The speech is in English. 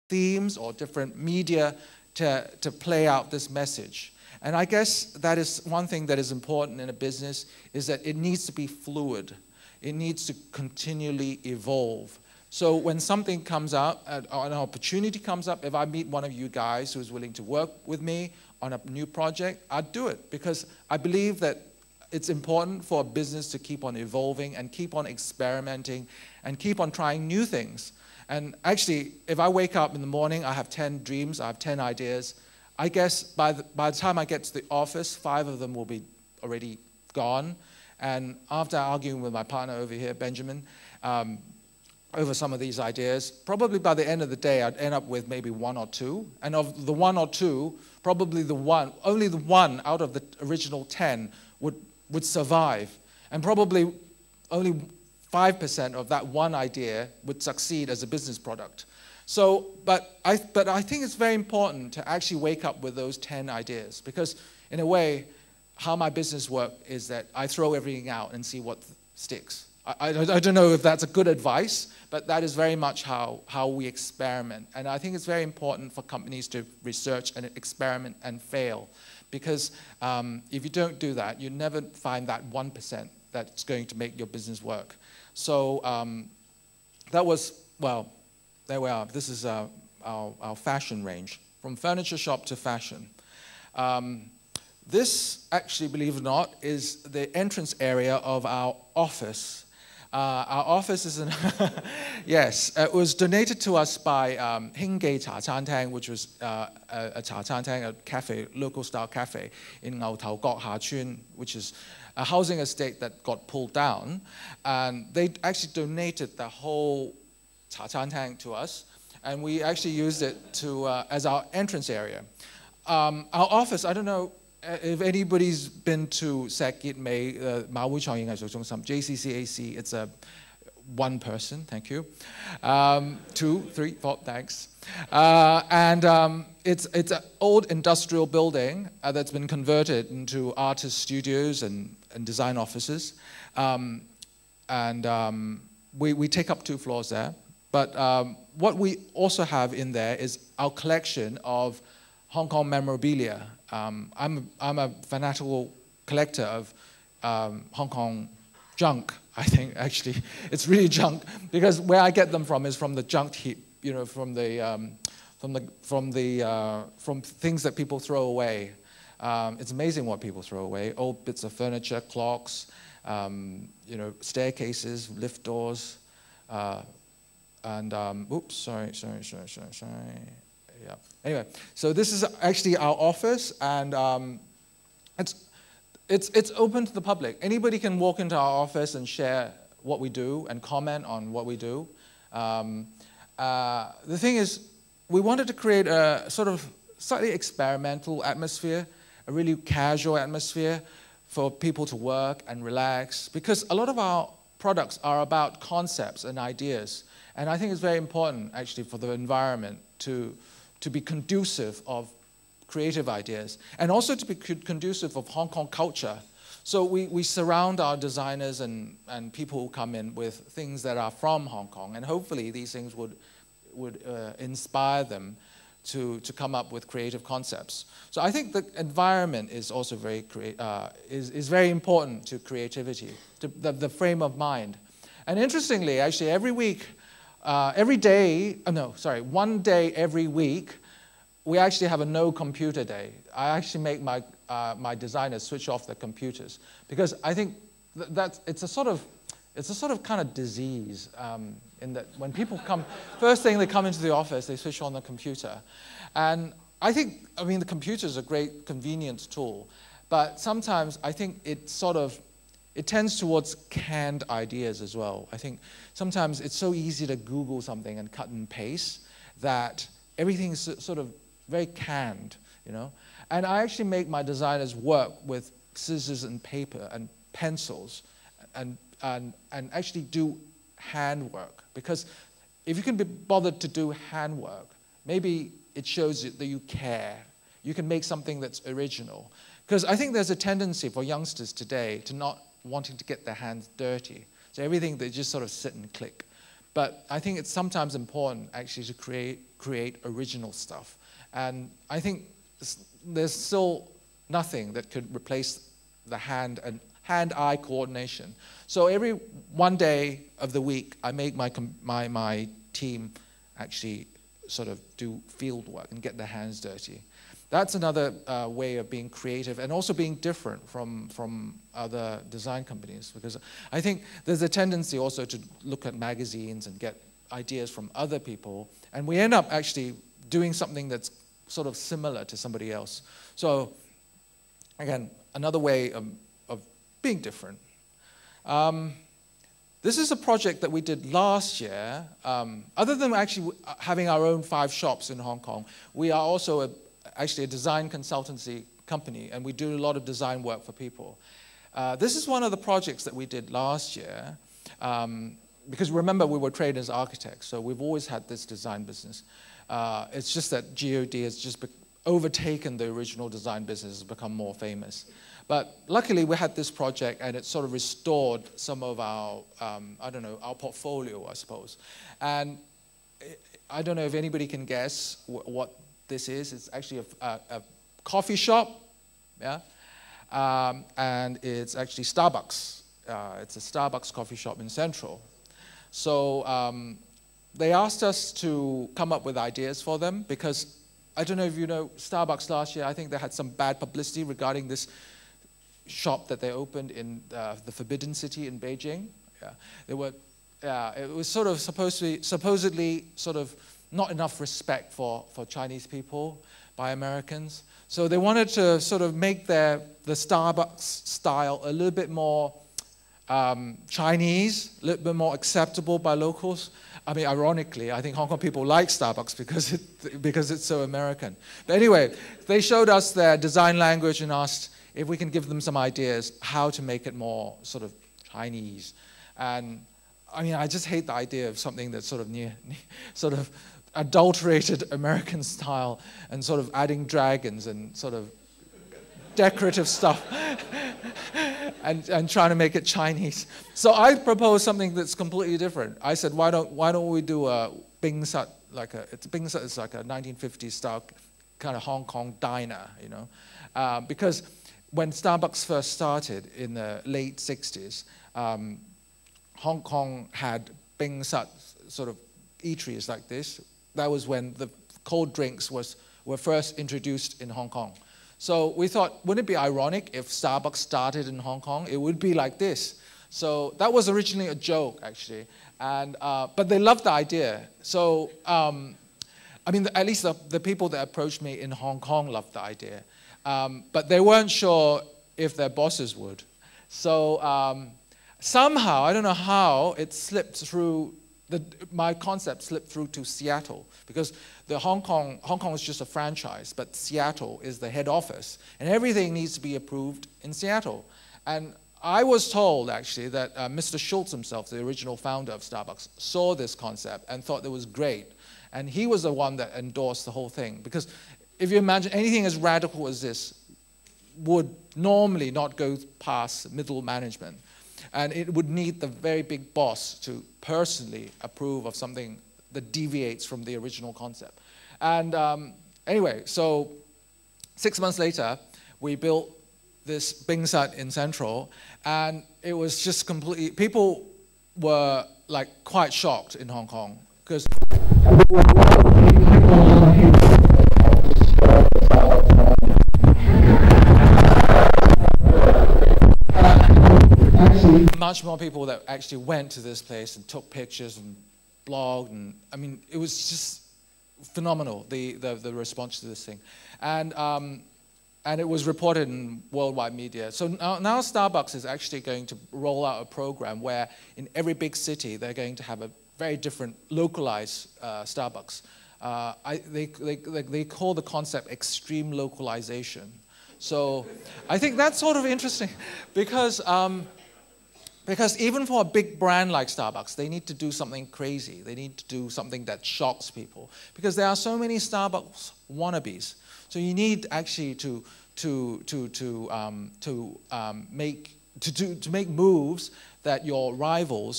themes or different media to play out this message. And I guess that is one thing that is important in a business, is that it needs to be fluid. It needs to continually evolve. So when something comes up, an opportunity comes up, if I meet one of you guys who's willing to work with me on a new project, I'd do it, because I believe that it's important for a business to keep on evolving and keep on experimenting and keep on trying new things. And actually, if I wake up in the morning, I have 10 dreams, I have 10 ideas, I guess by the time I get to the office, 5 of them will be already gone. And after arguing with my partner over here, Benjamin, over some of these ideas, probably by the end of the day, I'd end up with maybe 1 or 2. And of the 1 or 2, probably only the one out of the original 10 would survive. And probably only 5% of that one idea would succeed as a business product. So, but I think it's very important to actually wake up with those 10 ideas, because in a way, how my business works is that I throw everything out and see what sticks. I don't know if that's a good advice, but that is very much how we experiment. And I think it's very important for companies to research and experiment and fail, because if you don't do that, you never find that 1% that's going to make your business work. So that was, well, there we are. This is our fashion range, from furniture shop to fashion. This, actually, believe it or not, is the entrance area of our office. Our office is in, yes, it was donated to us by Hingei Cha Chan Tang, which was a Cha Chan Tang, a cafe, local style cafe in Ngau Tau Kok Ha Chun, which is a housing estate that got pulled down. And they actually donated the whole Cha Chan Tang to us, and we actually used it to, as our entrance area. Our office, I don't know if anybody's been to Sakit Mei, Maui Chong Ying Ai Shou Zhong Sam, JCCAC, it's a one person, thank you. 2, 3, 4, thanks. It's an old industrial building that's been converted into artist studios and design offices. We take up 2 floors there. But what we also have in there is our collection of Hong Kong memorabilia. I'm a fanatical collector of Hong Kong junk, I think, actually. It's really junk, because where I get them from is from the junk heap, you know, from things that people throw away. It's amazing what people throw away. Old bits of furniture, clocks, you know, staircases, lift doors. Oops, sorry. Yeah. Anyway, so this is actually our office, and it's open to the public. Anybody can walk into our office and share what we do and comment on what we do. The thing is, we wanted to create a sort of slightly experimental atmosphere, a really casual atmosphere for people to work and relax, because a lot of our products are about concepts and ideas. And I think it's very important, actually, for the environment to be conducive of creative ideas, and also to be conducive of Hong Kong culture. So we surround our designers and people who come in with things that are from Hong Kong, and hopefully these things would inspire them to come up with creative concepts. So I think the environment is also very is very important to creativity, to the frame of mind. And interestingly, actually, every week, one day every week, we actually have a no computer day. I actually make my designers switch off their computers, because I think it's a sort of kind of disease in that when people come, first thing they come into the office, they switch on the computer. And I think, I mean, the computer is a great convenience tool, but sometimes I think it tends towards canned ideas as well. I think sometimes it's so easy to Google something and cut and paste that everything is sort of very canned, you know. And I actually make my designers work with scissors and paper and pencils and actually do handwork, because if you can be bothered to do handwork, maybe it shows that you care. You can make something that's original. Because I think there's a tendency for youngsters today to not wanting to get their hands dirty. So everything, they just sort of sit and click. But I think it's sometimes important actually to create original stuff. And I think there's still nothing that could replace the hand-eye coordination. So every one day of the week, I make my team actually sort of do field work and get their hands dirty. That's another way of being creative and also being different from other design companies, because I think there's a tendency also to look at magazines and get ideas from other people, and we end up actually doing something that's sort of similar to somebody else. So again, another way of being different. This is a project that we did last year. Other than actually having our own 5 shops in Hong Kong, we are also actually a design consultancy company, and we do a lot of design work for people. This is one of the projects that we did last year, because remember, we were trained as architects, so we've always had this design business. It's just that G.O.D has just overtaken the original design business, has become more famous. But luckily, we had this project, and it sort of restored some of our, I don't know, our portfolio, I suppose. And I don't know if anybody can guess what this is. It's actually a coffee shop, yeah? And it's actually Starbucks. It's a Starbucks coffee shop in Central. So they asked us to come up with ideas for them, because I don't know if you know, Starbucks last year, I think they had some bad publicity regarding this shop that they opened in the Forbidden City in Beijing. Yeah, it was sort of supposedly sort of not enough respect for Chinese people by Americans. So they wanted to sort of make the Starbucks style a little bit more Chinese, a little bit more acceptable by locals. I mean, ironically, I think Hong Kong people like Starbucks because it's so American. But anyway, they showed us their design language and asked if we can give them some ideas how to make it more sort of Chinese. And I mean, I just hate the idea of something that's sort of sort of adulterated American style and sort of adding dragons and sort of decorative stuff and trying to make it Chinese. So I proposed something that's completely different. I said, why don't we do a Bing Sut, Bing Sut is like a 1950s style kind of Hong Kong diner, you know, because when Starbucks first started in the late 60s, Hong Kong had Bing Sut sort of eateries like this. That was when the cold drinks were first introduced in Hong Kong. So we thought, wouldn't it be ironic if Starbucks started in Hong Kong? It would be like this. So that was originally a joke, actually. And, but they loved the idea. So, I mean, at least the people that approached me in Hong Kong loved the idea. But they weren't sure if their bosses would. So somehow, I don't know how, it slipped through, my concept slipped through to Seattle, because Hong Kong is just a franchise, but Seattle is the head office, and everything needs to be approved in Seattle. And I was told, actually, that Mr. Schultz himself, the original founder of Starbucks, saw this concept and thought it was great. And he was the one that endorsed the whole thing, because if you imagine anything as radical as this would normally not go past middle management. And it would need the very big boss to personally approve of something that deviates from the original concept. And anyway, so 6 months later, we built this Bing Sut in Central, and it was just completely, people were like quite shocked in Hong Kong, because much more people that actually went to this place and took pictures and blogged, and I mean, it was just phenomenal, the response to this thing. And it was reported in worldwide media. So now Starbucks is actually going to roll out a program where in every big city they're going to have a very different localized Starbucks. They call the concept extreme localization. So I think that's sort of interesting, because even for a big brand like Starbucks, they need to do something crazy. They need to do something that shocks people, because there are so many Starbucks wannabes. So you need actually to make moves that your rivals